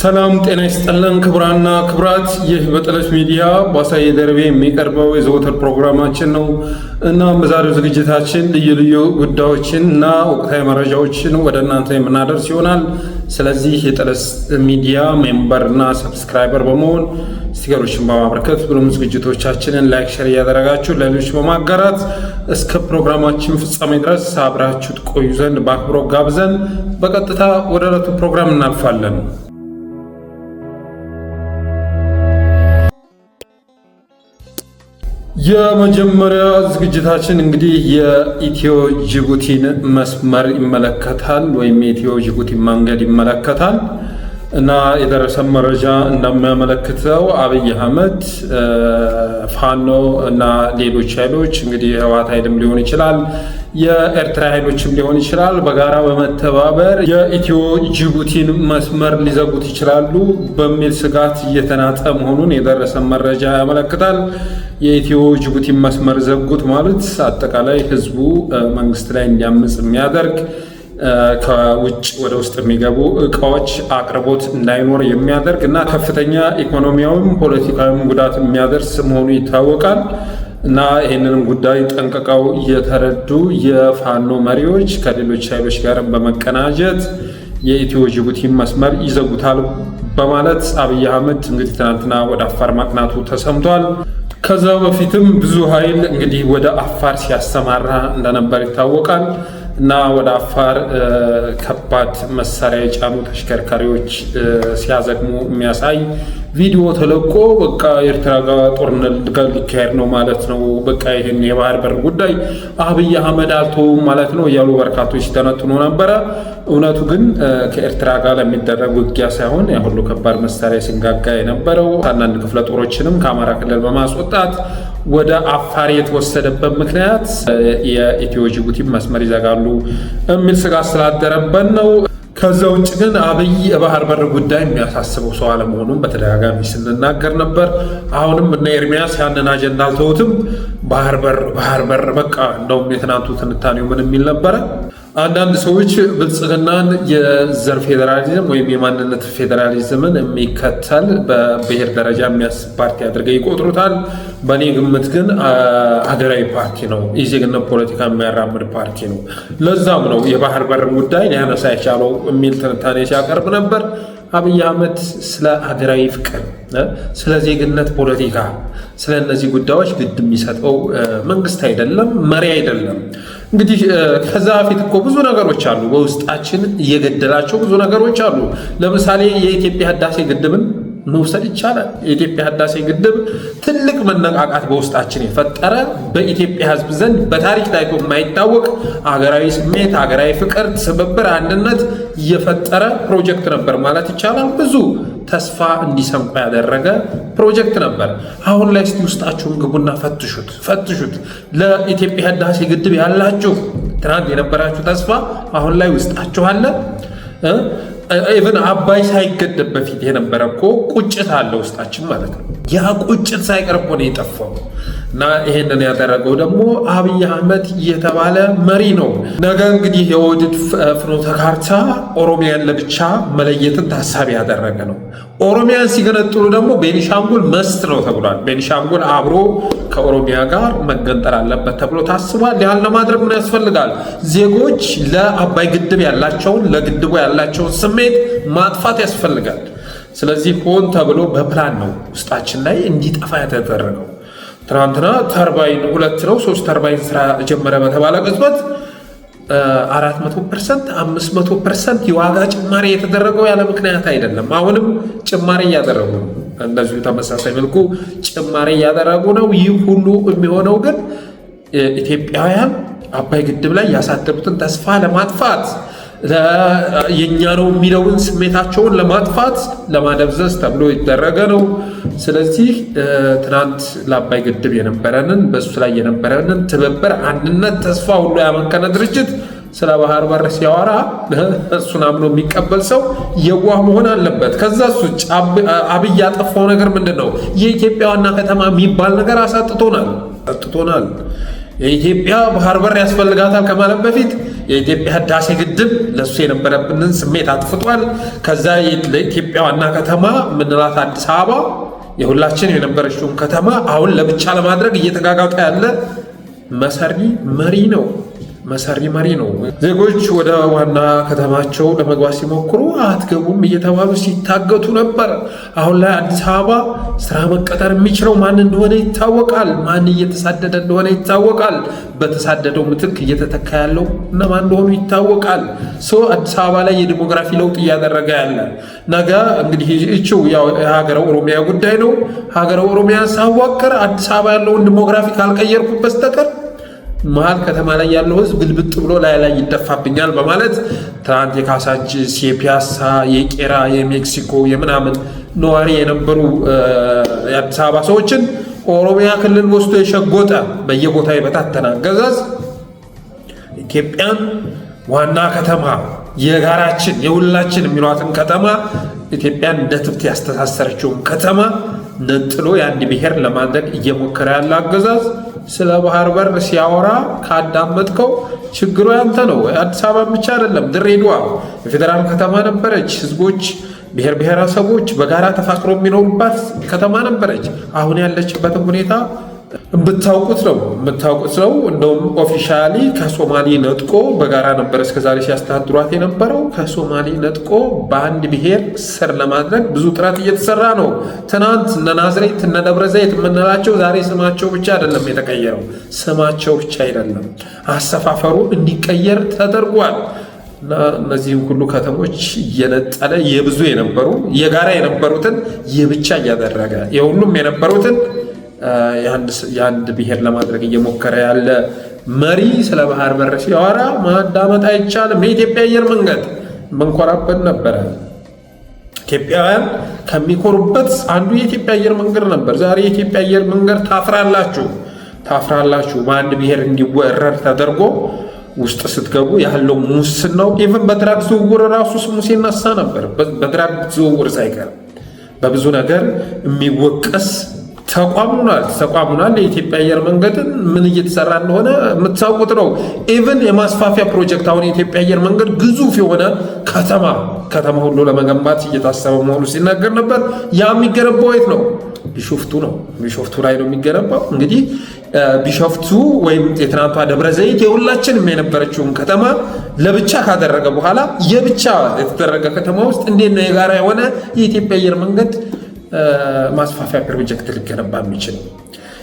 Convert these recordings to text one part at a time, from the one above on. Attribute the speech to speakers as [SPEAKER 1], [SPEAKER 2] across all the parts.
[SPEAKER 1] ሰላም ጤና ይስጥልን ክቡራና ክቡራት፣ ይህ በጠለች ሚዲያ በአሳየ ደርቤ የሚቀርበው የዘወትር ፕሮግራማችን ነው እና በዛሬው ዝግጅታችን ልዩ ልዩ ጉዳዮችን እና ወቅታዊ መረጃዎችን ወደ እናንተ የምናደርስ ይሆናል። ስለዚህ የጠለች ሚዲያ ሜምበር እና ሰብስክራይበር በመሆን ስቲከሮችን በማበርከት ብሎም ዝግጅቶቻችንን ላይክ፣ ሼር እያደረጋችሁ ለሌሎች በማጋራት እስከ ፕሮግራማችን ፍጻሜ ድረስ አብራችሁ ትቆዩ ዘንድ በአክብሮት ጋብዘን በቀጥታ ወደ ዕለቱ ፕሮግራም እናልፋለን። የመጀመሪያ ዝግጅታችን እንግዲህ የኢትዮ ጅቡቲን መስመር ይመለከታል ወይም የኢትዮ ጅቡቲ መንገድ ይመለከታል እና የደረሰ መረጃ እንደሚያመለክተው አብይ አህመድ ፋኖ እና ሌሎች ኃይሎች እንግዲህ የህወሓት ኃይልም ሊሆን ይችላል የኤርትራ ኃይሎችም ሊሆን ይችላል በጋራ በመተባበር የኢትዮ ጅቡቲን መስመር ሊዘጉት ይችላሉ በሚል ስጋት እየተናጠ መሆኑን የደረሰ መረጃ ያመለክታል። የኢትዮ ጅቡቲን መስመር ዘጉት ማለት አጠቃላይ ህዝቡ መንግስት ላይ እንዲያምጽ የሚያደርግ ከውጭ ወደ ውስጥ የሚገቡ እቃዎች አቅርቦት እንዳይኖር የሚያደርግ እና ከፍተኛ ኢኮኖሚያዊም ፖለቲካዊም ጉዳት የሚያደርስ መሆኑ ይታወቃል። እና ይህንንም ጉዳይ ጠንቅቀው የተረዱ የፋኖ መሪዎች ከሌሎች ኃይሎች ጋር በመቀናጀት የኢትዮ ጅቡቲ መስመር ይዘጉታል በማለት አብይ አህመድ እንግዲህ ትናንትና ወደ አፋር ማቅናቱ ተሰምቷል። ከዛ በፊትም ብዙ ኃይል እንግዲህ ወደ አፋር ሲያሰማራ እንደነበር ይታወቃል። እና ወደ አፋር ከባድ መሳሪያ የጫኑ ተሽከርካሪዎች ሲያዘግሙ የሚያሳይ ቪዲዮ ተለቆ በቃ ኤርትራ ጋር ጦርነት ሊካሄድ ነው ማለት ነው፣ በቃ ይህን የባህር በር ጉዳይ አብይ አህመድ አልተውም ማለት ነው እያሉ በርካቶች ሲተነትኑ ነበረ። እውነቱ ግን ከኤርትራ ጋር ለሚደረግ ውጊያ ሳይሆን ያሁሉ ከባድ መሳሪያ ሲንጋጋ የነበረው አንዳንድ ክፍለ ጦሮችንም ከአማራ ክልል በማስወጣት ወደ አፋር የተወሰደበት ምክንያት የኢትዮ ጅቡቲ መስመር ይዘጋሉ የሚል ስጋት ስላደረበት ነው። ከዛ ውጭ ግን አብይ የባህር በር ጉዳይ የሚያሳስበው ሰው አለመሆኑን በተደጋጋሚ ስንናገር ነበር። አሁንም እነ ኤርሚያስ ያንን አጀንዳ አልተውትም። ባህር በር በቃ እንደውም የትናንቱ ትንታኔው ምን የሚል ነበረ? አንዳንድ ሰዎች ብልጽግናን የዘር ፌዴራሊዝም ወይም የማንነት ፌዴራሊዝምን የሚከተል በብሔር ደረጃ የሚያስብ ፓርቲ አድርገው ይቆጥሩታል። በእኔ ግምት ግን ሀገራዊ ፓርቲ ነው፣ የዜግነት ፖለቲካ የሚያራምድ ፓርቲ ነው። ለዛም ነው የባህር በር ጉዳይ ሊያነሳ የቻለው የሚል ትንታኔ ሲያቀርብ ነበር። አብይ አህመድ ስለ ሀገራዊ ፍቅር፣ ስለ ዜግነት ፖለቲካ፣ ስለ እነዚህ ጉዳዮች ግድ የሚሰጠው መንግስት አይደለም፣ መሪ አይደለም። እንግዲህ ከዛ በፊት እኮ ብዙ ነገሮች አሉ፣ በውስጣችን እየገደላቸው ብዙ ነገሮች አሉ። ለምሳሌ የኢትዮጵያ ህዳሴ ግድብን መውሰድ ይቻላል። የኢትዮጵያ ህዳሴ ግድብ ትልቅ መነቃቃት በውስጣችን የፈጠረ በኢትዮጵያ ህዝብ ዘንድ በታሪክ ታይቶ የማይታወቅ ሀገራዊ ስሜት፣ ሀገራዊ ፍቅር፣ ትብብር፣ አንድነት የፈጠረ ፕሮጀክት ነበር ማለት ይቻላል። ብዙ ተስፋ እንዲሰንቁ ያደረገ ፕሮጀክት ነበር። አሁን ላይ እስቲ ውስጣችሁን ግቡና ፈትሹት። ለኢትዮጵያ ህዳሴ ግድብ ያላችሁ ትናንት የነበራችሁ ተስፋ አሁን ላይ ውስጣችሁ አለ? ኢቨን አባይ ሳይገደብ በፊት የነበረ እኮ ቁጭት አለ ውስጣችን ማለት ነው። ያ ቁጭት ሳይቀር እኮ ነው የጠፋው። እና ይሄንን ያደረገው ደግሞ አብይ አህመድ የተባለ መሪ ነው። ነገ እንግዲህ የኦህዴድ ፍኖተ ካርታ ኦሮሚያን ለብቻ መለየትን ታሳቢ ያደረገ ነው። ኦሮሚያን ሲገነጥሉ ደግሞ ቤኒሻንጉል መስት ነው ተብሏል። ቤኒሻንጉል አብሮ ከኦሮሚያ ጋር መገንጠል አለበት ተብሎ ታስቧል። ያን ለማድረግ ምን ያስፈልጋል? ዜጎች ለአባይ ግድብ ያላቸውን ለግድቡ ያላቸውን ስሜት ማጥፋት ያስፈልጋል። ስለዚህ ሆን ተብሎ በፕላን ነው ውስጣችን ላይ እንዲጠፋ የተደረገው። ትናንትና ተርባይን 2 ነው 3 ተርባይን ስራ ጀመረ በተባለ ቅጽበት 400%፣ 500% የዋጋ ጭማሪ የተደረገው ያለ ምክንያት አይደለም። አሁንም ጭማሪ እያደረጉ ነው። እንደዚሁ ተመሳሳይ መልኩ ጭማሪ እያደረጉ ነው። ይህ ሁሉ የሚሆነው ግን ኢትዮጵያውያን አባይ ግድብ ላይ ያሳደሩትን ተስፋ ለማጥፋት የኛ ነው የሚለውን ስሜታቸውን ለማጥፋት ለማደብዘዝ ተብሎ ይደረገ ነው። ስለዚህ ትናንት ለአባይ ግድብ የነበረንን በሱ ላይ የነበረንን ትብብር፣ አንድነት፣ ተስፋ ሁሉ ያመከነ ድርጅት ስለ ባህር በር ሲያወራ እሱን አምኖ የሚቀበል ሰው የዋህ መሆን አለበት። ከዛ ውጭ አብይ ያጠፋው ነገር ምንድን ነው? የኢትዮጵያ ዋና ከተማ የሚባል ነገር አሳጥቶናል። የኢትዮጵያ ባህር በር ያስፈልጋታል ከማለት በፊት የኢትዮጵያ ህዳሴ ግድብ ለሱ የነበረብንን ስሜት አጥፍቷል። ከዛ ለኢትዮጵያ ዋና ከተማ ምንላት አዲስ አበባ የሁላችን የነበረችውን ከተማ አሁን ለብቻ ለማድረግ እየተጋጋጠ ያለ መሰሪ መሪ ነው። ዜጎች ወደ ዋና ከተማቸው ለመግባት ሲሞክሩ አትገቡም እየተባሉ ሲታገቱ ነበር። አሁን ላይ አዲስ አበባ ስራ መቀጠር የሚችለው ማን እንደሆነ ይታወቃል። ማን እየተሳደደ እንደሆነ ይታወቃል። በተሳደደው ምትክ እየተተካ ያለው እነማን እንደሆኑ ይታወቃል። አዲስ አበባ ላይ የዲሞግራፊ ለውጥ እያደረገ ያለ ነገ እንግዲህ እቺው የሀገረ ኦሮሚያ ጉዳይ ነው። ሀገረ ኦሮሚያ ሳዋቅር አዲስ አበባ ያለውን ዲሞግራፊ ካልቀየርኩ በስተቀር መሀል ከተማ ላይ ያለው ህዝብ ግልብጥ ብሎ ላይ ይደፋብኛል በማለት ትናንት የካሳንቺስ፣ የፒያሳ፣ የቄራ፣ የሜክሲኮ የምናምን ነዋሪ የነበሩ የአዲስ አበባ ሰዎችን ኦሮሚያ ክልል ወስዶ የሸጎጠ በየቦታው የበታተነ አገዛዝ ኢትዮጵያን ዋና ከተማ የጋራችን የሁላችን የሚሏትን ከተማ ኢትዮጵያን እንደ ትብት ያስተሳሰረችውን ከተማ ነጥሎ የአንድ ብሔር ለማድረግ እየሞከረ ያለ አገዛዝ ስለ ባህር በር ሲያወራ ካዳመጥከው ችግሩ ያንተ ነው። አዲስ አበባ ብቻ አይደለም፣ ድሬዳዋ የፌዴራል ከተማ ነበረች። ህዝቦች ብሔር ብሔረሰቦች በጋራ ተፋቅሮ የሚኖሩባት ከተማ ነበረች። አሁን ያለችበትን ሁኔታ የምታውቁት ነው። እንደውም ኦፊሻሊ ከሶማሌ ነጥቆ በጋራ ነበር እስከዛሬ ሲያስተዳድሯት የነበረው። ከሶማሌ ነጥቆ በአንድ ብሔር ስር ለማድረግ ብዙ ጥረት እየተሰራ ነው። ትናንት እነ ናዝሬት እነ ደብረ ዘይት የምንላቸው ዛሬ ስማቸው ብቻ አይደለም የተቀየረው፣ ስማቸው ብቻ አይደለም አሰፋፈሩ እንዲቀየር ተደርጓል። እና እነዚህም ሁሉ ከተሞች እየነጠለ የብዙ የነበሩ የጋራ የነበሩትን የብቻ እያደረገ የሁሉም የነበሩትን የአንድ ብሔር ለማድረግ እየሞከረ ያለ መሪ ስለ ባህር በር ሲያወራ ማዳመጥ አይቻልም። የኢትዮጵያ አየር መንገድ መንኮራበት ነበረ። ኢትዮጵያውያን ከሚኮሩበት አንዱ የኢትዮጵያ አየር መንገድ ነበር። ዛሬ የኢትዮጵያ አየር መንገድ ታፍራላችሁ። በአንድ ብሔር እንዲወረር ተደርጎ ውስጥ ስትገቡ ያለው ሙስናው ኢቭን በድራግ ዝውውር ራሱ ስሙ ሲነሳ ነበር። በድራግ ዝውውር ሳይቀር በብዙ ነገር የሚወቀስ ተቋሙናል። የኢትዮጵያ አየር መንገድን ምን እየተሰራ እንደሆነ የምትሳውቁት ነው። ኢቭን የማስፋፊያ ፕሮጀክት አሁን የኢትዮጵያ አየር መንገድ ግዙፍ የሆነ ከተማ ሁሉ ለመገንባት እየታሰበ መሆኑ ሲናገር ነበር። ያ የሚገነባው የት ነው? ቢሾፍቱ ላይ ነው የሚገነባው። እንግዲህ ቢሾፍቱ ወይም የትናንቷ ደብረ ዘይት የሁላችንም የነበረችውን ከተማ ለብቻ ካደረገ በኋላ የብቻ የተደረገ ከተማ ውስጥ እንዴት ነው የጋራ የሆነ የኢትዮጵያ አየር መንገድ ማስፋፊያ ፕሮጀክት ሊገነባ የሚችል?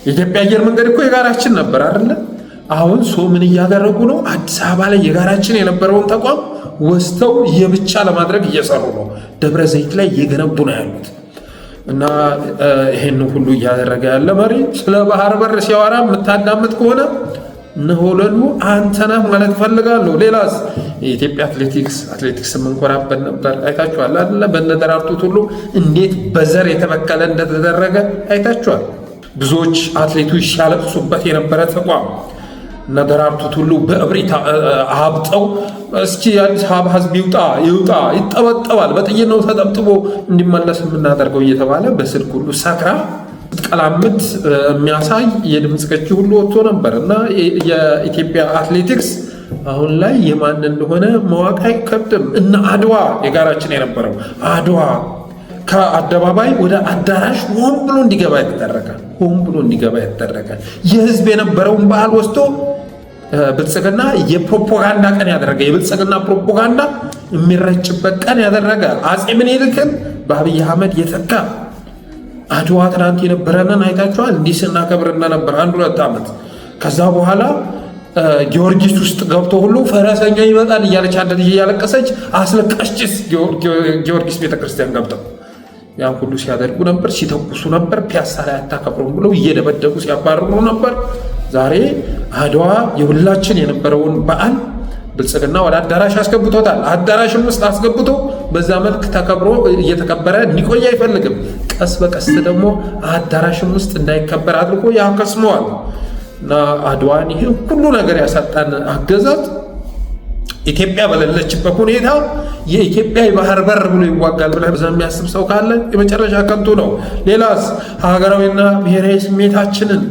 [SPEAKER 1] የኢትዮጵያ አየር መንገድ እኮ የጋራችን ነበር አይደለ? አሁን ምን እያደረጉ ነው? አዲስ አበባ ላይ የጋራችን የነበረውን ተቋም ወስተው የብቻ ለማድረግ እየሰሩ ነው። ደብረ ዘይት ላይ እየገነቡ ነው ያሉት። እና ይሄን ሁሉ እያደረገ ያለ መሪ ስለ ባህር በር ሲያወራ የምታዳምጥ ከሆነ ነሆለሉ አንተ ነህ ማለት ፈልጋለሁ። ሌላስ የኢትዮጵያ አትሌቲክስ መንኮራበት ነበር። አይታችኋል አይደለ? በነደራርቱ ሁሉ እንዴት በዘር የተበከለ እንደተደረገ አይታችኋል። ብዙዎች አትሌቶች ሲያለቅሱበት የነበረ ተቋም ነደራርቱ ሁሉ በእብሪት አብጠው እስኪ የአዲስ አበባ ህዝብ ይውጣ ይጠበጠባል፣ በጥይት ነው ተጠብጥቦ እንዲመለስ የምናደርገው እየተባለ በስልክ ሁሉ ሰክራ ቀላምት የሚያሳይ የድምጽ ቅጂ ሁሉ ወጥቶ ነበር። እና የኢትዮጵያ አትሌቲክስ አሁን ላይ የማን እንደሆነ ማወቅ አይከብድም። እና አድዋ የጋራችን የነበረው አድዋ ከአደባባይ ወደ አዳራሽ ሆን ብሎ እንዲገባ የተደረገ የህዝብ የነበረውን በዓል ወስዶ ብልጽግና የፕሮፓጋንዳ ቀን ያደረገ የብልጽግና ፕሮፓጋንዳ የሚረጭበት ቀን ያደረገ አጼ ምኒልክን በአብይ አህመድ የተካ አድዋ ትናንት የነበረንን አይታችኋል። እንዲህ ስናከብር እንደነበር 1-2 ዓመት ከዛ በኋላ ጊዮርጊስ ውስጥ ገብቶ ሁሉ ፈረሰኛ ይመጣል እያለች አንድ ልጅ እያለቀሰች አስለቃሽ ጭስ ጊዮርጊስ ቤተክርስቲያን ገብተው ያን ሁሉ ሲያደርጉ ነበር፣ ሲተኩሱ ነበር። ፒያሳ ላይ አታከብሩም ብለው እየደበደቡ ሲያባርሩ ነበር። ዛሬ አድዋ የሁላችን የነበረውን በዓል ብልጽግና ወደ አዳራሽ አስገብቶታል። አዳራሽም ውስጥ አስገብቶ በዛ መልክ ተከብሮ እየተከበረ እንዲቆይ አይፈልግም። ቀስ በቀስ ደግሞ አዳራሽም ውስጥ እንዳይከበር አድርጎ ያከስመዋል። እና አድዋን ይሄ ሁሉ ነገር ያሳጣን አገዛዝ ኢትዮጵያ በሌለችበት ሁኔታ የኢትዮጵያ የባህር በር ብሎ ይዋጋል ብለህ የሚያስብ ሰው ካለ የመጨረሻ ከንቱ ነው። ሌላስ ሀገራዊና ብሔራዊ ስሜታችንን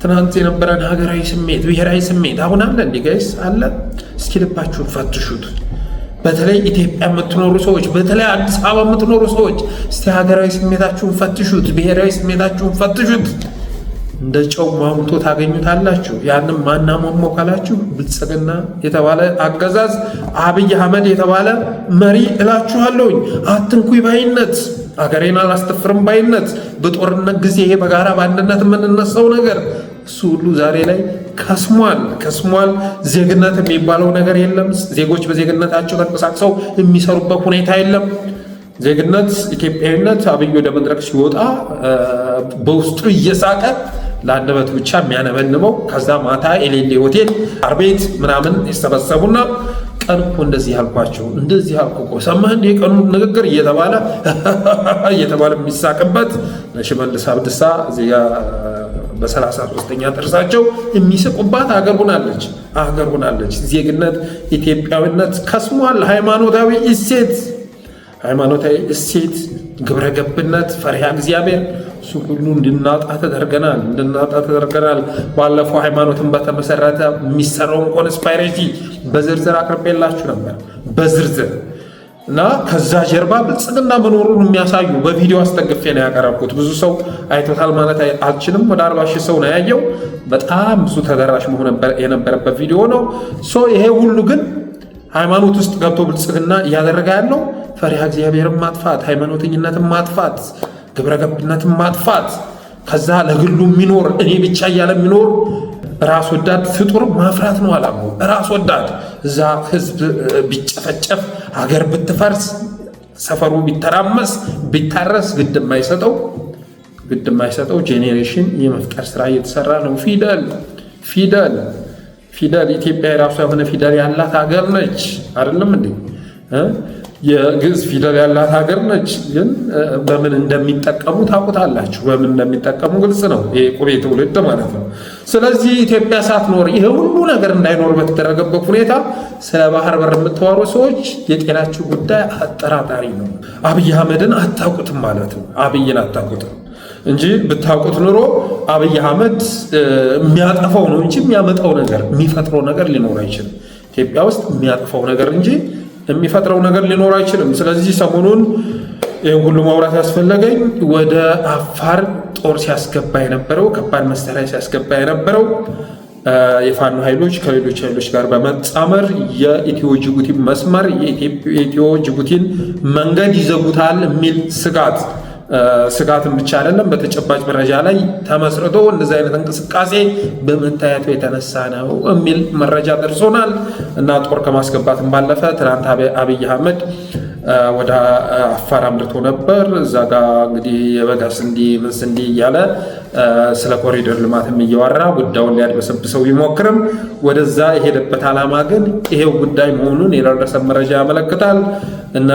[SPEAKER 1] ትናንት የነበረን ሀገራዊ ስሜት ብሔራዊ ስሜት አሁን አለ እንዴ ጋይስ? አለ? እስኪ ልባችሁን ፈትሹት። በተለይ ኢትዮጵያ የምትኖሩ ሰዎች፣ በተለይ አዲስ አበባ የምትኖሩ ሰዎች እስቲ ሀገራዊ ስሜታችሁን ፈትሹት፣ ብሔራዊ ስሜታችሁን ፈትሹት። እንደ ጨው ማሙቶ ታገኙታላችሁ። ያንም ማናሟሞ ካላችሁ ብልጽግና የተባለ አገዛዝ፣ አብይ አህመድ የተባለ መሪ እላችኋለሁኝ። አትንኩኝ ባይነት፣ አገሬን አላስተፍርም ባይነት፣ በጦርነት ጊዜ ይሄ በጋራ በአንድነት የምንነሳው ነገር እሱ ሁሉ ዛሬ ላይ ከስሟል። ዜግነት የሚባለው ነገር የለም። ዜጎች በዜግነታቸው ተንቀሳቅሰው የሚሰሩበት ሁኔታ የለም። ዜግነት፣ ኢትዮጵያዊነት አብይ ወደ መድረክ ሲወጣ በውስጡ እየሳቀ ለአንደበት ብቻ የሚያነበንበው ከዛ ማታ ኤሌሌ ሆቴል አርቤት ምናምን የሰበሰቡና ቀን እኮ እንደዚህ ያልኳቸው እንደዚህ ያልኩ እኮ ሰማህ እንደ የቀኑ ንግግር እየተባለ የሚሳቅበት ለሽመልስ አብዲሳ እዚያ በ33ኛ ጥርሳቸው የሚስቁባት ሀገር ሆናለች። ዜግነት፣ ኢትዮጵያዊነት ከስሟል። ሃይማኖታዊ እሴት፣ ግብረ ገብነት፣ ፈሪሃ እግዚአብሔር እሱ ሁሉ እንድናጣ ተደርገናል። ባለፈው ሃይማኖትን በተመሰረተ የሚሰራውን ኮንስፓይሬሲ በዝርዝር አቅርቤላችሁ ነበር እና ከዛ ጀርባ ብልጽግና መኖሩን የሚያሳዩ በቪዲዮ አስጠግፌ ነው ያቀረብኩት። ብዙ ሰው አይቶታል ማለት አልችልም። ወደ 40 ሺህ ሰው ነው ያየው። በጣም ብዙ ተደራሽ መሆን የነበረበት ቪዲዮ ነው። ይሄ ሁሉ ግን ሃይማኖት ውስጥ ገብቶ ብልጽግና እያደረገ ያለው ፈሪሃ እግዚአብሔርን ማጥፋት፣ ሃይማኖተኝነትን ማጥፋት፣ ግብረ ገብነትን ማጥፋት፣ ከዛ ለግሉ የሚኖር እኔ ብቻ እያለ የሚኖር ራስ ወዳድ ፍጡር ማፍራት ነው አላማው። ራስ ወዳድ እዛ ህዝብ ቢጨፈጨፍ፣ ሀገር ብትፈርስ፣ ሰፈሩ ቢተራመስ፣ ቢታረስ ግድ የማይሰጠው ጄኔሬሽን የመፍጠር ስራ እየተሰራ ነው። ፊደል ኢትዮጵያ የራሷ የሆነ ፊደል ያላት ሀገር ነች። አይደለም እንዴ? የግዕዝ ፊደል ያላት ሀገር ነች። ግን በምን እንደሚጠቀሙ ታውቁታላችሁ። በምን እንደሚጠቀሙ ግልጽ ነው። ይሄ ቁቤ ትውልድ ማለት ነው። ስለዚህ ኢትዮጵያ ሳትኖር ይሄ ሁሉ ነገር እንዳይኖር በተደረገበት ሁኔታ ስለ ባህር በር የምታወሩ ሰዎች የጤናችሁ ጉዳይ አጠራጣሪ ነው። አብይ አህመድን አታውቁትም ማለት ነው። አብይን አታውቁትም እንጂ ብታውቁት ኑሮ አብይ አህመድ የሚያጠፋው ነው እንጂ የሚያመጣው ነገር የሚፈጥረው ነገር ሊኖር አይችልም። ኢትዮጵያ ውስጥ የሚያጠፋው ነገር እንጂ የሚፈጥረው ነገር ሊኖር አይችልም። ስለዚህ ሰሞኑን ይህን ሁሉ ማውራት ያስፈለገኝ ወደ አፋር ጦር ሲያስገባ የነበረው ከባድ መሳሪያ ሲያስገባ የነበረው የፋኖ ኃይሎች ከሌሎች ኃይሎች ጋር በመጣመር የኢትዮ ጅቡቲ መስመር የኢትዮ ጅቡቲን መንገድ ይዘጉታል የሚል ስጋትን ብቻ አይደለም፣ በተጨባጭ መረጃ ላይ ተመስርቶ እንደዚህ አይነት እንቅስቃሴ በመታየቱ የተነሳ ነው የሚል መረጃ ደርሶናል እና ጦር ከማስገባትም ባለፈ ትናንት አብይ አህመድ ወደ አፋር አምርቶ ነበር። እዛ ጋ እንግዲህ የበጋ ስንዴ ምን ስንዴ እያለ ስለ ኮሪደር ልማትም እያወራ ጉዳዩን ሊያድበሰብሰው ቢሞክርም ወደዛ የሄደበት ዓላማ ግን ይሄው ጉዳይ መሆኑን የደረሰ መረጃ ያመለክታል። እነ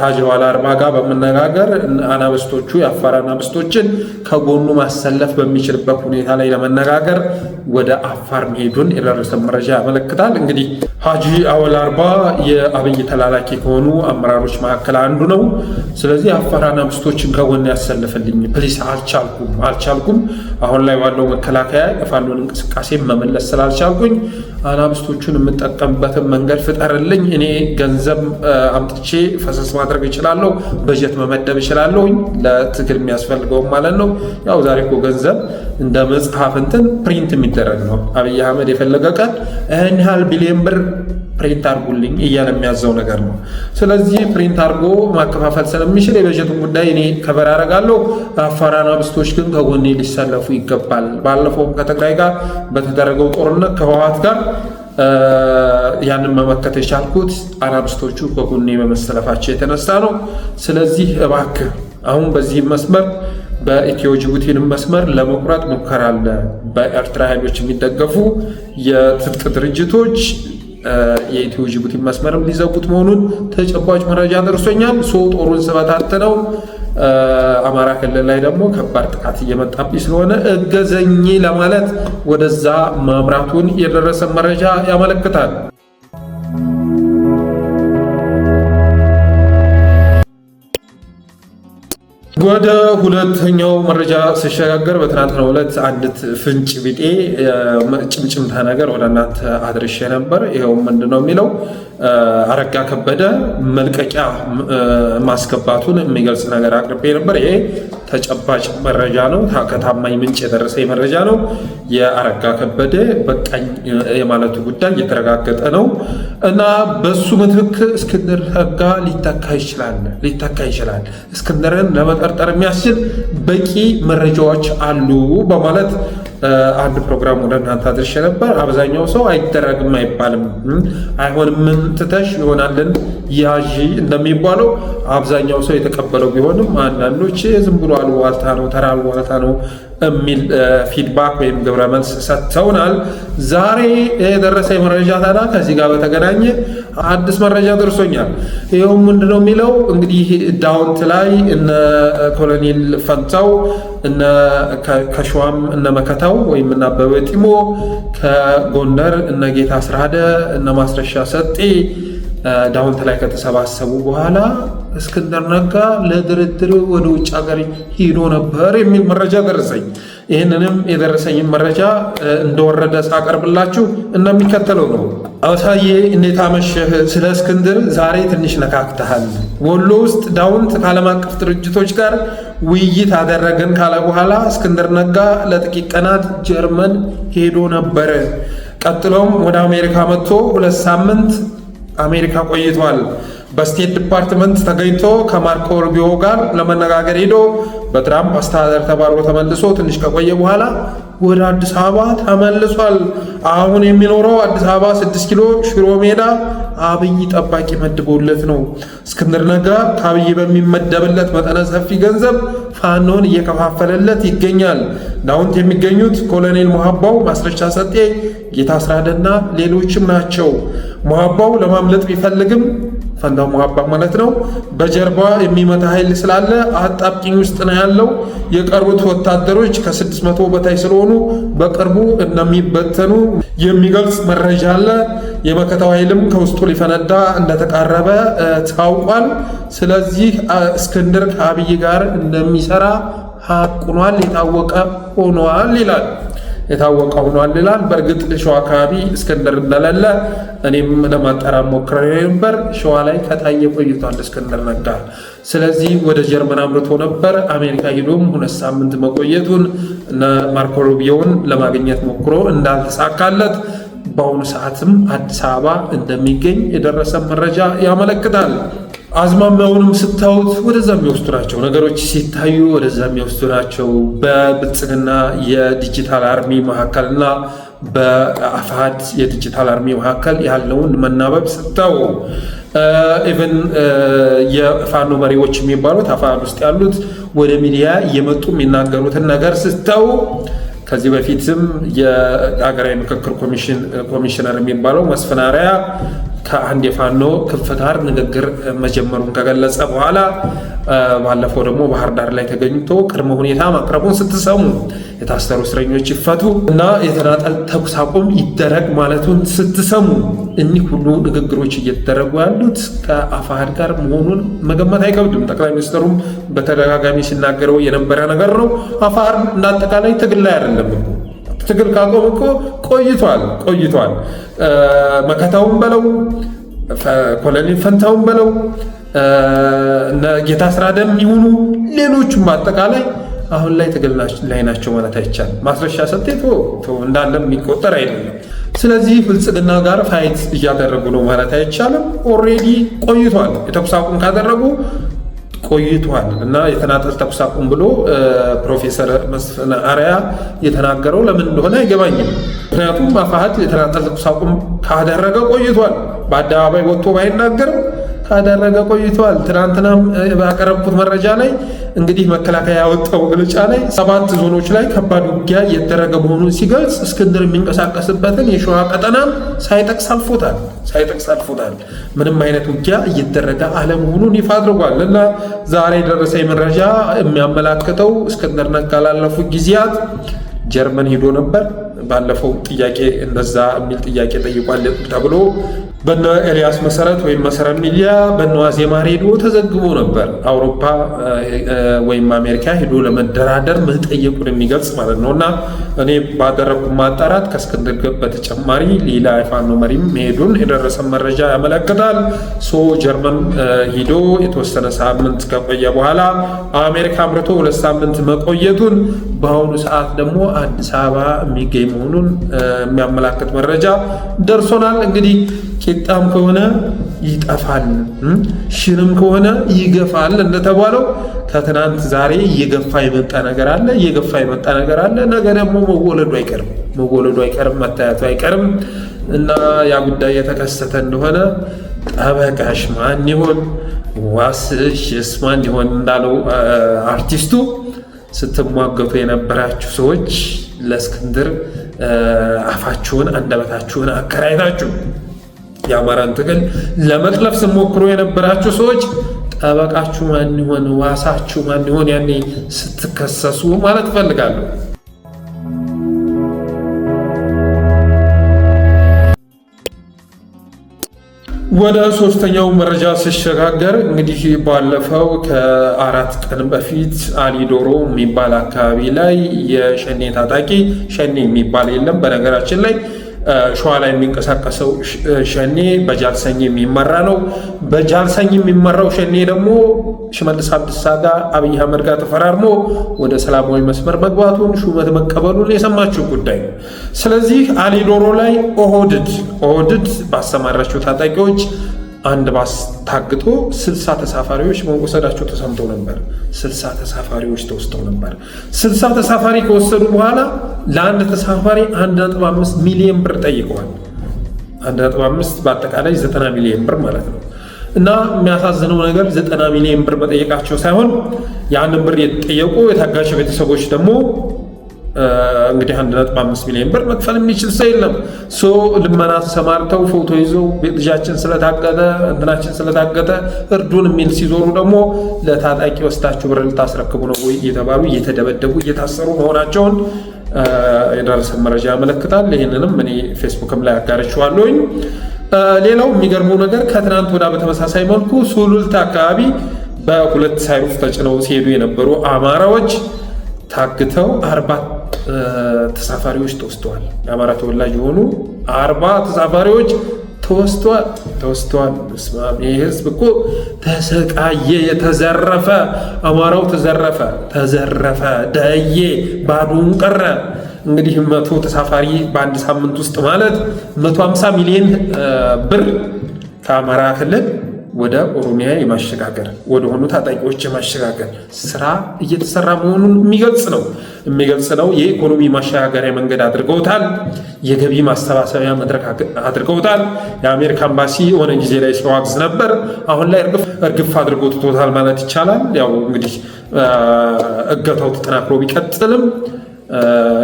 [SPEAKER 1] ሀጂ ዋላ አርባ ጋር በመነጋገር አናብስቶቹ የአፋር አናብስቶችን ከጎኑ ማሰለፍ በሚችልበት ሁኔታ ላይ ለመነጋገር ወደ አፋር መሄዱን የደረሰ መረጃ ያመለክታል። እንግዲህ ሀጂ አወል አርባ የአብይ ተላላኪ ከሆኑ አመራሮች መካከል አንዱ ነው። ስለዚህ የአፋር አናብስቶችን ከጎን ያሰልፍልኝ ፕሊስ፣ አልቻልኩም። አሁን ላይ ባለው መከላከያ የፋኖን እንቅስቃሴ መመለስ ስላልቻልኩኝ አናብስቶቹን የምጠቀምበትን መንገድ ፍጠርልኝ። እኔ ገንዘብ አምጥቼ ፈሰስ ማድረግ እችላለሁ፣ በጀት መመደብ እችላለሁ፣ ለትግል የሚያስፈልገው ማለት ነው። ያው ዛሬ እኮ ገንዘብ እንደ መጽሐፍ እንትን ፕሪንት የሚደረግ ነው። አብይ አህመድ የፈለገ ቀን ይህን ያህል ቢሊዮን ብር ፕሪንት አድርጉልኝ እያለ የሚያዘው ነገር ነው። ስለዚህ ፕሪንት አድርጎ ማከፋፈል ስለሚችል የበጀቱን ጉዳይ እኔ ከበር አደርጋለሁ። አፋር አናብስቶች ግን ከጎኔ ሊሰለፉ ይገባል። ባለፈውም ከትግራይ ጋር በተደረገው ጦርነት ከህወሓት ጋር ያንን መመከት የቻልኩት አናብስቶቹ ከጎኔ በመሰለፋቸው የተነሳ ነው። ስለዚህ እባክህ አሁን በዚህ መስመር በኢትዮ ጅቡቲን መስመር ለመቁረጥ ሙከራ አለ። በኤርትራ ኃይሎች የሚደገፉ የትጥቅ ድርጅቶች የኢትዮ ጅቡቲ መስመርም ሊዘጉት መሆኑን ተጨባጭ መረጃ ደርሶኛል። ጦሩን ስበታትነው አማራ ክልል ላይ ደግሞ ከባድ ጥቃት እየመጣብኝ ስለሆነ እገዘኝ ለማለት ወደዛ ማምራቱን የደረሰ መረጃ ያመለክታል። ወደ ሁለተኛው መረጃ ሲሸጋገር በትናንትናው ዕለት አንዲት ፍንጭ ቢጤ ጭምጭምታ ነገር ወደ እናንተ አድርሼ ነበር። ይኸው ምንድነው የሚለው አረጋ ከበደ መልቀቂያ ማስገባቱን የሚገልጽ ነገር አቅርቤ ነበር። ይሄ ተጨባጭ መረጃ ነው፣ ከታማኝ ምንጭ የደረሰ መረጃ ነው። የአረጋ ከበደ በቃኝ የማለቱ ጉዳይ እየተረጋገጠ ነው እና በሱ ምትክ እስክንድር ነጋ ሊተካ ይችላል። እስክንድርን ለመጠርጠር የሚያስችል በቂ መረጃዎች አሉ በማለት አንድ ፕሮግራም ወደ እናንተ አድርሼ ነበር። አብዛኛው ሰው አይደረግም አይባልም፣ አይሆንም ትተሽ ይሆናልን ያዢ እንደሚባለው አብዛኛው ሰው የተቀበለው ቢሆንም አንዳንዶች ዝም ብሎ አሉባልታ ነው፣ ተራ አሉባልታ ነው የሚል ፊድባክ ወይም ግብረ መልስ ሰጥተውናል። ዛሬ የደረሰ መረጃ ታዲያ ከዚህ ጋር በተገናኘ አዲስ መረጃ ደርሶኛል። ይኸውም ምንድነው የሚለው እንግዲህ ዳውንት ላይ እነ ኮሎኔል ፈንታው እነ ከሸዋም እነ መከታው ወይም እነ አበበ ጢሞ፣ ከጎንደር እነ ጌታ አስራደ እነ ማስረሻ ሰጤ ዳውንት ላይ ከተሰባሰቡ በኋላ እስክንድር ነጋ ለድርድር ወደ ውጭ ሀገር ሄዶ ነበር የሚል መረጃ ደረሰኝ። ይህንንም የደረሰኝን መረጃ እንደወረደ ሳቀርብላችሁ እንደሚከተለው ነው። አሳዬ እንዴት አመሸህ? ስለ እስክንድር ዛሬ ትንሽ ነካክተሃል። ወሎ ውስጥ ዳውንት ከዓለም አቀፍ ድርጅቶች ጋር ውይይት አደረገን ካለ በኋላ እስክንድር ነጋ ለጥቂት ቀናት ጀርመን ሄዶ ነበር። ቀጥሎም ወደ አሜሪካ መጥቶ 2 ሳምንት አሜሪካ ቆይቷል። በስቴት ዲፓርትመንት ተገኝቶ ከማርኮ ሩቢዮ ጋር ለመነጋገር ሄዶ በትራምፕ አስተዳደር ተባሮ ተመልሶ ትንሽ ከቆየ በኋላ ወደ አዲስ አበባ ተመልሷል። አሁን የሚኖረው አዲስ አበባ 6 ኪሎ ሽሮ ሜዳ አብይ ጠባቂ መድቦለት ነው። እስክንድር ነጋ ከአብይ በሚመደብለት መጠነ ሰፊ ገንዘብ ፋኖን እየከፋፈለለት ይገኛል። ዳውንት የሚገኙት ኮሎኔል ሙሀባው፣ ማስረሻ ሰጤ፣ ጌታ አስራደና ሌሎችም ናቸው። ሙሀባው ለማምለጥ ቢፈልግም ፈንታው ሙሀባ ማለት ነው፣ በጀርባ የሚመታ ኃይል ስላለ አጣብቂኝ ውስጥ ነው ያለው። የቀሩት ወታደሮች ከ600 በታች ስለሆኑ በቅርቡ እንደሚበተኑ የሚገልጽ መረጃ አለ። የመከታው ኃይልም ከውስጡ ሊፈነዳ እንደተቃረበ ታውቋል። ስለዚህ እስክንድር ከአብይ ጋር እንደሚሰራ ሀቁኗል፣ የታወቀ ሆኗል ይላል። በእርግጥ ሸዋ አካባቢ እስክንድር እንደሌለ እኔም ለማጣራት ሞክሬ ነበር። ሸዋ ላይ ከታየ ቆይቷል እስክንድር ነጋ። ስለዚህ ወደ ጀርመን አምርቶ ነበር። አሜሪካ ሄዶም 2 ሳምንት መቆየቱን እነ ማርኮ ሩቢዮን ለማግኘት ሞክሮ እንዳልተሳካለት በአሁኑ ሰዓትም አዲስ አበባ እንደሚገኝ የደረሰ መረጃ ያመለክታል። አዝማሚያውንም ስታዩት ወደዛ የሚወስዱ ናቸው። ነገሮች ሲታዩ ወደዛ የሚወስዱ ናቸው። በብልጽግና የዲጂታል አርሚ መካከልና በአፋሕድ የዲጂታል አርሚ መካከል ያለውን መናበብ ስታዩ ኢቨን የፋኖ መሪዎች የሚባሉት አፋሕድ ውስጥ ያሉት ወደ ሚዲያ እየመጡ የሚናገሩትን ነገር ስታዩ ከዚህ በፊትም የሀገራዊ ምክክር ኮሚሽነር የሚባለው መስፍን አርአያ ከአንድ የፋኖ ክንፍ ጋር ንግግር መጀመሩን ከገለጸ በኋላ ባለፈው ደግሞ ባህር ዳር ላይ ተገኝቶ ቅድመ ሁኔታ ማቅረቡን ስትሰሙ፣ የታሰሩ እስረኞች ይፈቱ እና የተናጠል ተኩስ አቁም ይደረግ ማለቱን ስትሰሙ፣ እኒህ ሁሉ ንግግሮች እየተደረጉ ያሉት ከአፋሕድ ጋር መሆኑን መገመት አይከብድም። ጠቅላይ ሚኒስትሩም በተደጋጋሚ ሲናገረው የነበረ ነገር ነው። አፋሕድ እንዳጠቃላይ ትግል ላይ አይደለም እኮ ትግል ካቆም እኮ ቆይቷል። መከታውን በለው ኮሎኔል ፈንታውን በለው እነ ጌታ አስራደም ይሁኑ ሌሎቹም በአጠቃላይ አሁን ላይ ትግል ላይ ናቸው ማለት አይቻልም። ማስረሻ ሰጤቶ እንዳለም የሚቆጠር አይደለም። ስለዚህ ብልጽግና ጋር ፋይት እያደረጉ ነው ማለት አይቻልም። ኦልሬዲ ቆይቷል። የተኩስ አቁም ካደረጉ ቆይቷል እና የተናጠል ተኩስ አቁም ብሎ ፕሮፌሰር መስፍን አርአያ የተናገረው ለምን እንደሆነ አይገባኝም። ምክንያቱም አፋሕድ የተናጠል ተኩስ አቁም ካደረገ ቆይቷል። በአደባባይ ወጥቶ ባይናገርም ካደረገ ቆይቷል። ትናንትናም ባቀረብኩት መረጃ ላይ እንግዲህ መከላከያ ያወጣው መግለጫ ላይ 7 ዞኖች ላይ ከባድ ውጊያ እየተደረገ መሆኑን ሲገልጽ እስክንድር የሚንቀሳቀስበትን የሸዋ ቀጠናም ሳይጠቅስ አልፎታል። ምንም አይነት ውጊያ እየተደረገ አለመሆኑን ይፋ አድርጓል። እና ዛሬ የደረሰኝ መረጃ የሚያመላክተው እስክንድር ነጋ ላለፉት ጊዜያት ጀርመን ሄዶ ነበር። ባለፈው ጥያቄ እንደዛ የሚል ጥያቄ ጠይቋል ተብሎ በነ ኤልያስ መሰረት ወይም መሰረት ሚዲያ በነ ዋዜማ ሬዲዮ ተዘግቦ ነበር። አውሮፓ ወይም አሜሪካ ሄዶ ለመደራደር መጠየቁን የሚገልጽ ማለት ነው። እና እኔ ባደረግኩ ማጣራት ከእስክንድር በተጨማሪ ሌላ የፋኖ መሪም መሄዱን የደረሰ መረጃ ያመለክታል። ጀርመን ሂዶ የተወሰነ ሳምንት ከቆየ በኋላ አሜሪካ አምርቶ 2 ሳምንት መቆየቱን በአሁኑ ሰዓት ደግሞ አዲስ አበባ የሚገኝ መሆኑን የሚያመላክት መረጃ ደርሶናል። እንግዲህ ቂጣም ከሆነ ይጠፋል፣ ሽንም ከሆነ ይገፋል እንደተባለው ከትናንት ዛሬ እየገፋ የመጣ ነገር አለ። ነገ ደግሞ መወለዱ አይቀርም፣ መታየቱ አይቀርም እና ያ ጉዳይ የተከሰተ እንደሆነ ጠበቃሽ ማን ይሆን ዋስሽስ ማን ይሆን እንዳለው አርቲስቱ ስትሟገቱ የነበራችሁ ሰዎች ለእስክንድር አፋችሁን አንደበታችሁን አከራይታችሁ የአማራን ትግል ለመጥለፍ ስትሞክሩ የነበራችሁ ሰዎች ጠበቃችሁ ማን ይሆን ዋሳችሁ ማን ይሆን ያኔ ስትከሰሱ ማለት እፈልጋለሁ። ወደ ሶስተኛው መረጃ ሲሸጋገር እንግዲህ ባለፈው ከ4 ቀን በፊት አሊዶሮ የሚባል አካባቢ ላይ የሸኔ ታጣቂ ሸኔ የሚባል የለም በነገራችን ላይ ሸዋ ላይ የሚንቀሳቀሰው ሸኔ በጃልሰኝ የሚመራ ነው። በጃልሰኝ የሚመራው ሸኔ ደግሞ ሽመልስ አብዲሳ ጋር አብይ አህመድ ጋር ተፈራርሞ ወደ ሰላማዊ መስመር መግባቱን ሹመት መቀበሉን የሰማችሁ ጉዳይ ነው። ስለዚህ አሊዶሮ ላይ ኦህድድ ባሰማራቸው ታጣቂዎች አንድ ባስ ታግቶ 60 ተሳፋሪዎች መወሰዳቸው ተሰምቶ ነበር። 60 ተሳፋሪዎች ተወስደው ነበር። 60 ተሳፋሪ ከወሰዱ በኋላ ለአንድ ተሳፋሪ 1.5 ሚሊዮን ብር ጠይቀዋል። 1.5 በአጠቃላይ 90 ሚሊዮን ብር ማለት ነው። እና የሚያሳዝነው ነገር 90 ሚሊዮን ብር መጠየቃቸው ሳይሆን ያንን ብር የተጠየቁ የታጋሽ ቤተሰቦች ደግሞ እንግዲህ 1.5 ሚሊዮን ብር መክፈል የሚችል ሰው የለም። ልመና ተሰማርተው ፎቶ ይዘው ልጃችን ስለታገተ እንትናችን ስለታገተ እርዱን የሚል ሲዞሩ ደግሞ ለታጣቂ ወስዳችሁ ብር ልታስረክቡ ነው ወይ እየተባሉ እየተደበደቡ እየታሰሩ መሆናቸውን የደረሰ መረጃ ያመለክታል። ይህንንም እኔ ፌስቡክም ላይ አጋርቼዋለሁኝ። ሌላው የሚገርመው ነገር ከትናንት ወዲያ በተመሳሳይ መልኩ ሱሉልታ አካባቢ በ2 ሳይሩፍ ተጭነው ሲሄዱ የነበሩ አማራዎች ታግተው 40 ተሳፋሪዎች ተወስደዋል። የአማራ ተወላጅ የሆኑ 40 ተሳፋሪዎች ተወስደዋል። ይህ ህዝብ እኮ ተሰቃየ፣ የተዘረፈ አማራው ተዘረፈ፣ ደየ፣ ባዶውን ቀረ። እንግዲህ 100 ተሳፋሪ በአንድ ሳምንት ውስጥ ማለት 150 ሚሊዮን ብር ከአማራ ክልል ወደ ኦሮሚያ የማሸጋገር ወደ ሆኑ ታጣቂዎች የማሸጋገር ስራ እየተሰራ መሆኑን የሚገልጽ ነው። የኢኮኖሚ ማሸጋገሪያ መንገድ አድርገውታል። የገቢ ማሰባሰቢያ መድረክ አድርገውታል። የአሜሪካ ኤምባሲ የሆነ ጊዜ ላይ ሲዋግዝ ነበር። አሁን ላይ እርግፍ አድርጎ ትቶታል ማለት ይቻላል። ያው እንግዲህ እገታው ተጠናክሮ ቢቀጥልም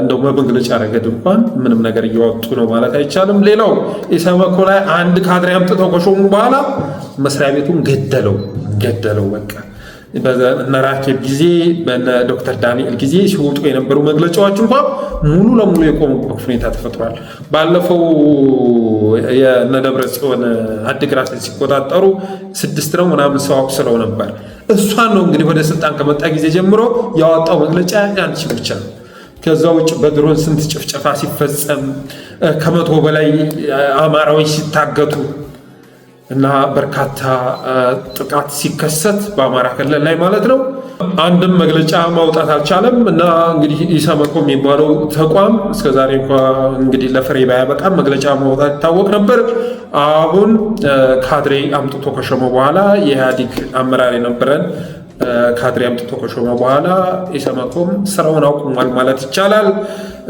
[SPEAKER 1] እንደው በመግለጫ ረገድ እንኳን ምንም ነገር እያወጡ ነው ማለት አይቻልም። ሌላው ኢሰመኮ ላይ አንድ ካድሬ አምጥተው ከሾሙ በኋላ መስሪያ ቤቱን ገደለው። በቃ በነ ራኬብ ጊዜ በነ ዶክተር ዳንኤል ጊዜ ሲወጡ የነበሩ መግለጫዎች እንኳን ሙሉ ለሙሉ የቆሙበት ሁኔታ ተፈጥሯል። ባለፈው የነ ደብረጽዮን አድግራትን ሲቆጣጠሩ 6 ነው ምናምን ሰው አቁስለው ነበር። እሷን ነው እንግዲህ ወደ ስልጣን ከመጣ ጊዜ ጀምሮ ያወጣው መግለጫ ያን ብቻ ነው። ከዛ ውጭ በድሮን ስንት ጭፍጨፋ ሲፈጸም ከ100 በላይ አማራዎች ሲታገቱ እና በርካታ ጥቃት ሲከሰት በአማራ ክልል ላይ ማለት ነው አንድም መግለጫ ማውጣት አልቻለም። እና እንግዲህ ኢሰመኮ የሚባለው ተቋም እስከዛሬ እንኳን እንግዲህ ለፍሬ ባያበቃም መግለጫ ማውጣት ይታወቅ ነበር። አሁን ካድሬ አምጥቶ ከሾመ በኋላ የኢህአዴግ አመራር የነበረን ካድሬ አምጥቶ ከሾመ በኋላ ኢሰመኮም ስራውን አቁሟል ማለት ይቻላል።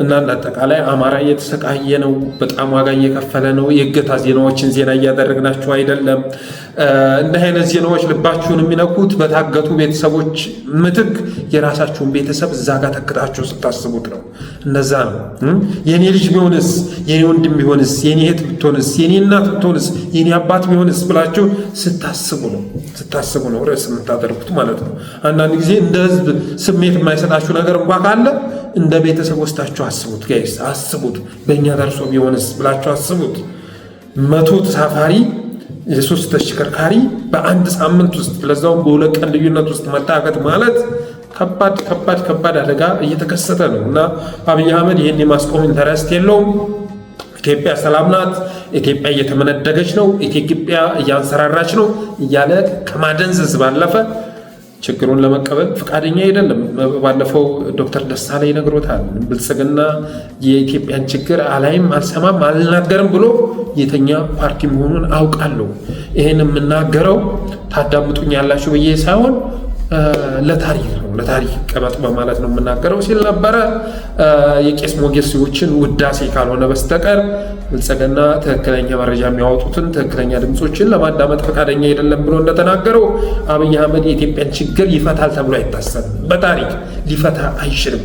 [SPEAKER 1] እና አጠቃላይ አማራ እየተሰቃየ ነው፣ በጣም ዋጋ እየከፈለ ነው። የእገታ ዜናዎችን ዜና እያደረግናቸው አይደለም። እንዲህ አይነት ዜናዎች ልባችሁን የሚነኩት በታገቱ ቤተሰቦች ምትክ የራሳችሁን ቤተሰብ እዛ ጋር ተክታችሁ ስታስቡት ነው። እነዛ ነው የኔ ልጅ ቢሆንስ፣ የኔ ወንድም ቢሆንስ፣ የኔ እህት ብትሆንስ፣ የኔ እናት ብትሆንስ፣ የኔ አባት ቢሆንስ ብላችሁ ስታስቡ ነው ርዕስ የምታደርጉት ማለት ነው። አንዳንድ ጊዜ እንደ ህዝብ ስሜት የማይሰጣችሁ ነገር እንኳ ካለ እንደ ቤተሰብ ወስዳችሁ አስቡት ጋይስ፣ አስቡት። በእኛ ደርሶ ቢሆንስ ብላችሁ አስቡት። 100 ተሳፋሪ የ3 ተሽከርካሪ በአንድ ሳምንት ውስጥ ለዛውም በ2 ቀን ልዩነት ውስጥ መታገት ማለት ከባድ አደጋ እየተከሰተ ነው እና አብይ አህመድ ይህን የማስቆም ኢንተረስት የለውም። ኢትዮጵያ ሰላም ናት፣ ኢትዮጵያ እየተመነደገች ነው፣ ኢትዮጵያ እያንሰራራች ነው እያለ ከማደንዘዝ ባለፈ ችግሩን ለመቀበል ፈቃደኛ አይደለም። ባለፈው ዶክተር ደሳለኝ ነግሮታል። ብልጽግና የኢትዮጵያን ችግር አላይም፣ አልሰማም፣ አልናገርም ብሎ የተኛ ፓርቲ መሆኑን አውቃለሁ። ይሄን የምናገረው ታዳምጡኝ ያላችሁ ብዬ ሳይሆን ለታሪክ ነው፣ ለታሪክ ቀመጥ በማለት ነው የምናገረው ሲል ነበረ። የቄስ ሞገሴዎችን ውዳሴ ካልሆነ በስተቀር ብልጽግና ትክክለኛ መረጃ የሚያወጡትን ትክክለኛ ድምፆችን ለማዳመጥ ፈቃደኛ አይደለም ብሎ እንደተናገረው አብይ አህመድ የኢትዮጵያን ችግር ይፈታል ተብሎ አይታሰብም። በታሪክ ሊፈታ አይችልም፣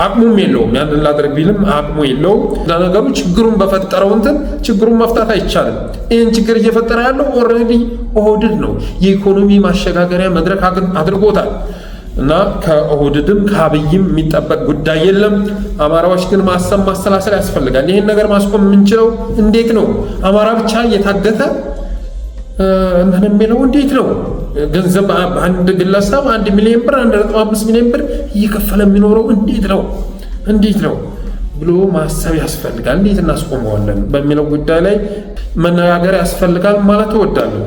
[SPEAKER 1] አቅሙም የለውም። ያንን ላድርግ ቢልም አቅሙ የለውም። ለነገሩ ችግሩን በፈጠረው እንትን ችግሩን መፍታት አይቻልም። ይህን ችግር እየፈጠረ ያለው ኦልሬዲ ኦህዴድ ነው። የኢኮኖሚ ማሸጋገሪያ መድረክ አድርጎታል እና ከኦህዴድም ከአብይም የሚጠበቅ ጉዳይ የለም። አማራዎች ግን ማሰብ ማሰላሰል ያስፈልጋል። ይህን ነገር ማስቆም የምንችለው እንዴት ነው? አማራ ብቻ እየታገተ እንትን የሚለው እንዴት ነው? ገንዘብ አንድ ግለሰብ 1 ሚሊዮን ብር 1.5 ሚሊዮን ብር እየከፈለ የሚኖረው እንዴት ነው ብሎ ማሰብ ያስፈልጋል። እንዴት እናስቆመዋለን በሚለው ጉዳይ ላይ መነጋገር ያስፈልጋል ማለት እወዳለሁ።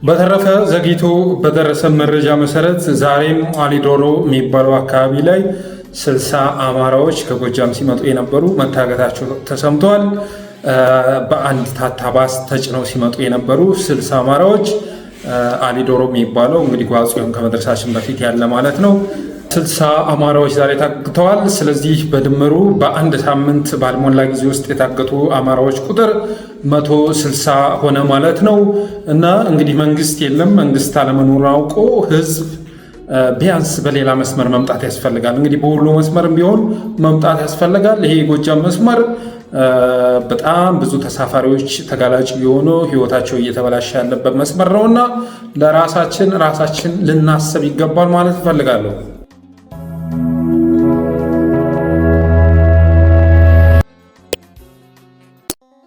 [SPEAKER 1] በተረፈ ዘግይቶ በደረሰ መረጃ መሰረት ዛሬም አሊዶሮ የሚባለው አካባቢ ላይ 60 አማራዎች ከጎጃም ሲመጡ የነበሩ መታገታቸው ተሰምተዋል። በአንድ ታታ ባስ ተጭነው ሲመጡ የነበሩ 60 አማራዎች አሊዶሮ የሚባለው እንግዲህ ጓጽዮን ከመድረሳችን በፊት ያለ ማለት ነው። 60 አማራዎች ዛሬ ታግተዋል። ስለዚህ በድምሩ በአንድ ሳምንት ባልሞላ ጊዜ ውስጥ የታገቱ አማራዎች ቁጥር 160 ሆነ ማለት ነው። እና እንግዲህ መንግስት የለም፣ መንግስት አለመኖሩን አውቆ ህዝብ ቢያንስ በሌላ መስመር መምጣት ያስፈልጋል። እንግዲህ በሁሉ መስመር ቢሆን መምጣት ያስፈልጋል። ይሄ የጎጃም መስመር በጣም ብዙ ተሳፋሪዎች ተጋላጭ የሆኑ ህይወታቸው እየተበላሸ ያለበት መስመር ነውና ለራሳችን ልናስብ ይገባል ማለት እፈልጋለሁ።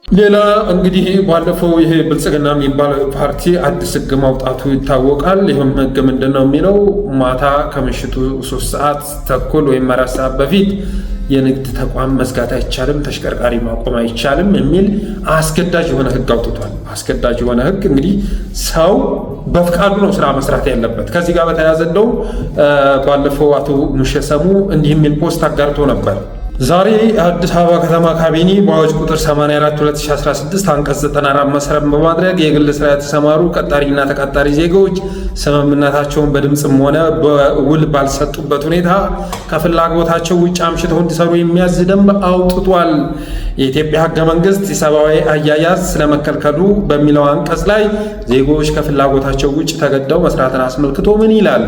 [SPEAKER 1] ሌላ እንግዲህ ባለፈው ይሄ ብልጽግና የሚባል ፓርቲ አዲስ ህግ ማውጣቱ ይታወቃል። ይህም ህግ ምንድን ነው የሚለው ማታ ከምሽቱ 3 ሰዓት ተኩል ወይም 4 ሰዓት በፊት የንግድ ተቋም መዝጋት አይቻልም፣ ተሽከርካሪ ማቆም አይቻልም የሚል አስገዳጅ የሆነ ህግ አውጥቷል። አስገዳጅ የሆነ ህግ እንግዲህ ሰው በፍቃዱ ነው ስራ መስራት ያለበት። ከዚህ ጋር በተያያዘ እንደውም ባለፈው አቶ ሙሼ ሰሙ እንዲህ የሚል ፖስት አጋርቶ ነበር። ዛሬ አዲስ አበባ ከተማ ካቢኔ በአዋጅ ቁጥር 84/2016 አንቀጽ 94 መሰረት በማድረግ የግል ስራ የተሰማሩ ቀጣሪና ተቀጣሪ ዜጎች ስምምነታቸውን በድምፅም ሆነ በውል ባልሰጡበት ሁኔታ ከፍላጎታቸው ውጭ አምሽተው እንዲሰሩ የሚያዝ ደንብ አውጥቷል። የኢትዮጵያ ህገ መንግስት የሰብአዊ አያያዝ ስለመከልከሉ በሚለው አንቀጽ ላይ ዜጎች ከፍላጎታቸው ውጭ ተገደው መስራትን አስመልክቶ ምን ይላል?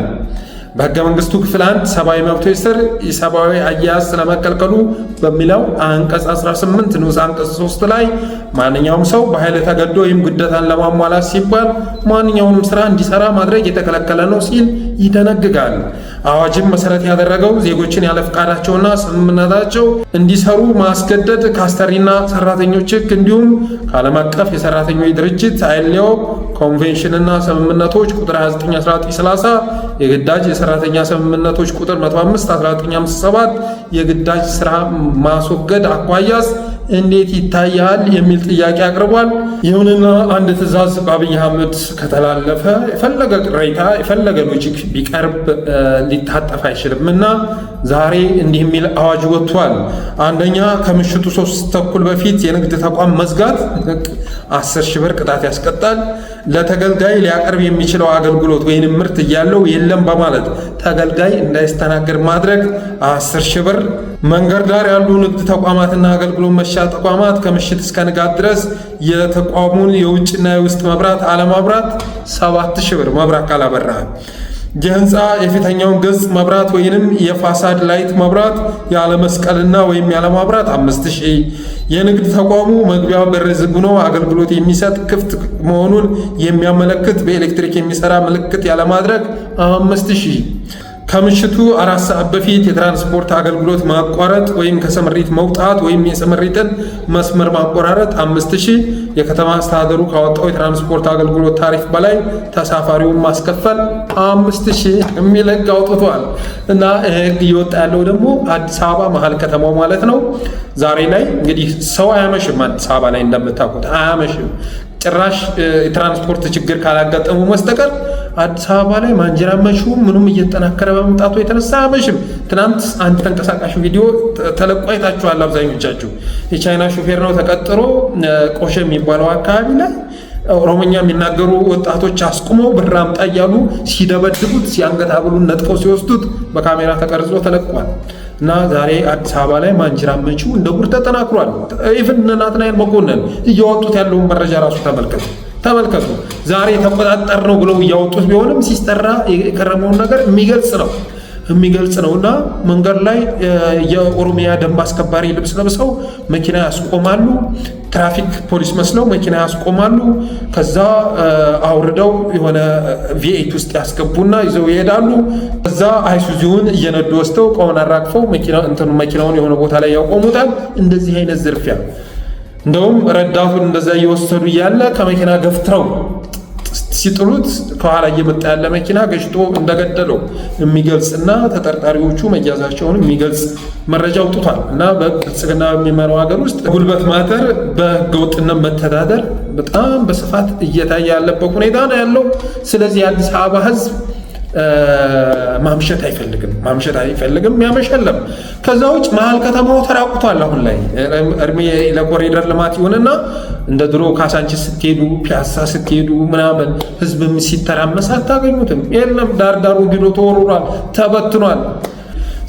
[SPEAKER 1] በህገ መንግስቱ ክፍል 1 ሰብአዊ መብቶች ስር የሰብአዊ አያያዝ ስለመከልከሉ በሚለው አንቀጽ 18 ንዑስ አንቀጽ 3 ላይ ማንኛውም ሰው በኃይል ተገዶ ወይም ግዴታን ለማሟላት ሲባል ማንኛውንም ስራ እንዲሰራ ማድረግ የተከለከለ ነው ሲል ይደነግጋል። አዋጅም መሰረት ያደረገው ዜጎችን ያለ ፈቃዳቸውና ስምምነታቸው እንዲሰሩ ማስገደድ ከአሰሪና ሰራተኞች ህግ እንዲሁም ከዓለም አቀፍ የሰራተኞች ድርጅት አይኤልኦ ኮንቬንሽንና ስምምነቶች ቁጥር 29/1930 የግዳጅ የሰራተኛ ስምምነቶች ቁጥር 105/1957 የግዳጅ ስራ ማስወገድ አኳያስ እንዴት ይታያል የሚል ጥያቄ አቅርቧል። ይሁንና አንድ ትዕዛዝ በአብይ አህመድ ከተላለፈ የፈለገ ቅሬታ የፈለገ ሎጂክ ቢቀርብ ሊታጠፍ አይችልም እና ዛሬ እንዲህ የሚል አዋጅ ወጥቷል። አንደኛ ከምሽቱ 3 ተኩል በፊት የንግድ ተቋም መዝጋት 10,000 ብር ቅጣት ያስቀጣል። ለተገልጋይ ሊያቀርብ የሚችለው አገልግሎት ወይንም ምርት እያለው የለም በማለት ተገልጋይ እንዳይስተናገድ ማድረግ 10,000 ብር። መንገድ ዳር ያሉ ንግድ ተቋማትና አገልግሎት መስጫ ተቋማት ከምሽት እስከ ንጋት ድረስ የተቋሙን የውጭና የውስጥ መብራት አለማብራት 7,000 ብር መብራት ካላበራ። የህንፃ የፊተኛውን ገጽ መብራት ወይንም የፋሳድ ላይት መብራት ያለ መስቀልና ወይም ያለ ማብራት 5,000። የንግድ ተቋሙ መግቢያ በር ዝግ ሆኖ አገልግሎት የሚሰጥ ክፍት መሆኑን የሚያመለክት በኤሌክትሪክ የሚሰራ ምልክት ያለማድረግ 5,000። ከምሽቱ 4 ሰዓት በፊት የትራንስፖርት አገልግሎት ማቋረጥ ወይም ከስምሪት መውጣት ወይም የስምሪትን መስመር ማቆራረጥ 5000 የከተማ አስተዳደሩ ካወጣው የትራንስፖርት አገልግሎት ታሪፍ በላይ ተሳፋሪውን ማስከፈል 5000 የሚል ህግ አውጥቷል። እና ህግ እየወጣ ያለው ደግሞ አዲስ አበባ መሀል ከተማው ማለት ነው። ዛሬ ላይ እንግዲህ ሰው አያመሽም፣ አዲስ አበባ ላይ እንደምታውቁት አያመሽም። ጭራሽ የትራንስፖርት ችግር ካላጋጠሙ መስተቀር አዲስ አበባ ላይ ማንጀራመሹ ምኑም እየተጠናከረ በመምጣቱ የተነሳ አያመሽም። ትናንት አንድ ተንቀሳቃሽ ቪዲዮ ተለቆ አይታችኋል አብዛኞቻችሁ። የቻይና ሹፌር ነው ተቀጥሮ ቆሼ የሚባለው አካባቢ ላይ ኦሮሞኛ የሚናገሩ ወጣቶች አስቁመው ብር አምጣ እያሉ ሲደበድቡት ሲያንገት ሀብሉን ነጥፈው ሲወስዱት በካሜራ ተቀርጾ ተለቋል። እና ዛሬ አዲስ አበባ ላይ ማንጀራመቹ እንደ ጉድ ተጠናክሯል። ኢቭን ናትናኤል መኮንን እያወጡት ያለውን መረጃ ራሱ ተመልከቱ። ዛሬ ተቆጣጠር ነው ብለው እያወጡት ቢሆንም ሲስጠራ የከረመውን ነገር የሚገልጽ ነው። እና መንገድ ላይ የኦሮሚያ ደንብ አስከባሪ ልብስ ለብሰው መኪና ያስቆማሉ። ትራፊክ ፖሊስ መስለው መኪና ያስቆማሉ። ከዛ አውርደው የሆነ ቪኤት ውስጥ ያስገቡና ይዘው ይሄዳሉ። ከዛ አይሱዚውን እየነዱ ወስደው እቃውን አራግፈው መኪናውን የሆነ ቦታ ላይ ያቆሙታል። እንደዚህ አይነት ዝርፊያ እንደውም ረዳቱን እንደዛ እየወሰዱ እያለ ከመኪና ገፍትረው ሲጥሉት ከኋላ እየመጣ ያለ መኪና ገጭቶ እንደገደለው የሚገልጽና ተጠርጣሪዎቹ መያዛቸውን የሚገልጽ መረጃ አውጥቷል። እና በብልጽግና በሚመራው ሀገር ውስጥ ጉልበት ማተር፣ በህገወጥነት መተዳደር በጣም በስፋት እየታየ ያለበት ሁኔታ ነው ያለው። ስለዚህ የአዲስ አበባ ህዝብ ማምሸት አይፈልግም፣ ያመሸለም። ከዛ ውጭ መሀል ከተማው ተራቁቷል። አሁን ላይ እድሜ ለኮሪደር ልማት ይሁንና እንደ ድሮ ካሳንቺስ ስትሄዱ ፒያሳ ስትሄዱ ምናምን ህዝብም ሲተራመስ አታገኙትም። የለም፣ ዳርዳሩ ቢሎ ተወርሯል፣ ተበትኗል።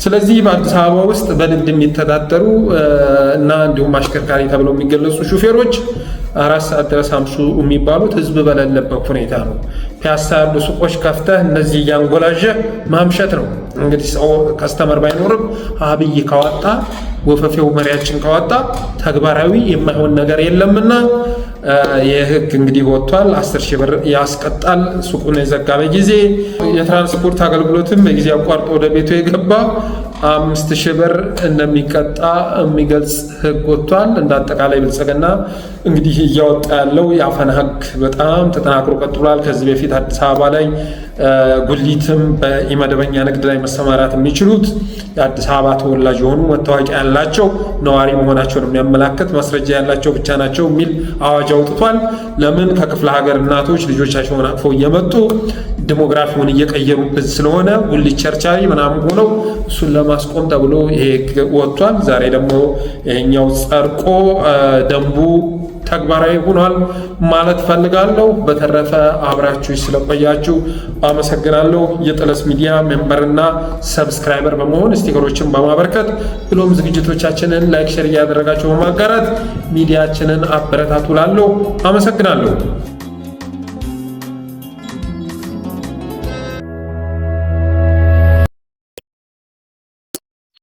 [SPEAKER 1] ስለዚህ በአዲስ አበባ ውስጥ በንግድ የሚተዳደሩ እና እንዲሁም አሽከርካሪ ተብለው የሚገለጹ ሹፌሮች 4 ሰዓት ድረስ አምሹ የሚባሉት ህዝብ በሌለበት ሁኔታ ነው። ፒያሳ ያሉ ሱቆች ከፍተህ እነዚህ እያንጎላዠ ማምሸት ነው። እንግዲህ ሰው ከስተመር ባይኖርም አብይ ካወጣ ወፈፌው መሪያችን ካወጣ ተግባራዊ የማይሆን ነገር የለምና የህግ እንግዲህ ወጥቷል። 10,000 ብር ያስቀጣል ሱቁን የዘጋ በጊዜ። የትራንስፖርት አገልግሎትም በጊዜ አቋርጦ ወደ ቤቱ የገባ 5,000 ብር እንደሚቀጣ የሚገልጽ ህግ ወጥቷል። እንዳጠቃላይ ብልጽግና እንግዲህ እያወጣ ያለው የአፈና ህግ በጣም ተጠናክሮ ቀጥሏል። ከዚህ በፊት አዲስ አበባ ላይ ጉሊትም በኢመደበኛ ንግድ ላይ መሰማራት የሚችሉት የአዲስ አበባ ተወላጅ የሆኑ መታወቂያ ያላቸው ነዋሪ መሆናቸውን የሚያመላክት ማስረጃ ያላቸው ብቻ ናቸው የሚል አዋጅ አውጥቷል። ለምን? ከክፍለ ሀገር እናቶች ልጆቻቸውን አቅፈው እየመጡ ዲሞግራፊውን እየቀየሩበት ስለሆነ ጉሊት ቸርቻሪ ምናምን ሆነው እሱን ለማስቆም ተብሎ ይሄ ወጥቷል። ዛሬ ደግሞ ይሄኛው ጸድቆ ደንቡ ተግባራዊ ሆኗል ማለት ፈልጋለሁ። በተረፈ አብራችሁ ስለቆያችሁ አመሰግናለሁ። የጠለስ ሚዲያ ሜምበርና ሰብስክራይበር በመሆን ስቲከሮችን በማበርከት ብሎም ዝግጅቶቻችንን ላይክ፣ ሼር እያደረጋችሁ በማጋራት ሚዲያችንን አበረታቱላለሁ። አመሰግናለሁ።